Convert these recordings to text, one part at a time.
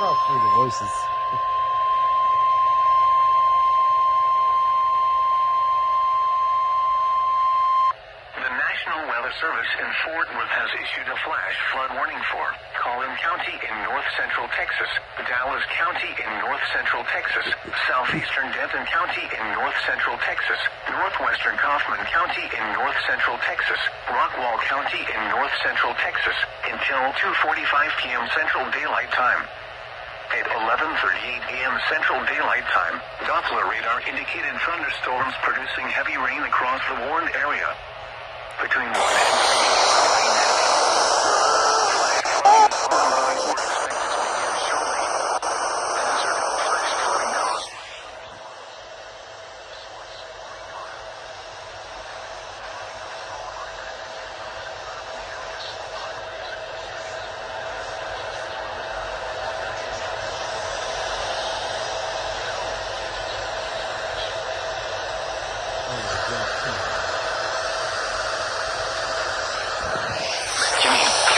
not through the voices. The National Weather Service in Fort Worth has issued a flash flood warning for Collin County in north central Texas, Dallas County in north central Texas, southeastern Denton County in north central Texas, northwestern Kaufman County in north central Texas, Rockwall County in north central Texas, until 2:45 p.m. Central Daylight Time. At 11:38 a.m. Central Daylight Time, Doppler radar indicated thunderstorms producing heavy rain across the warned area. Between 1 and 3 rain and flash flooding were expected to begin shortly. Desert flash flooding caused.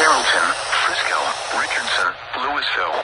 Carrollton, Frisco, Richardson, Louisville,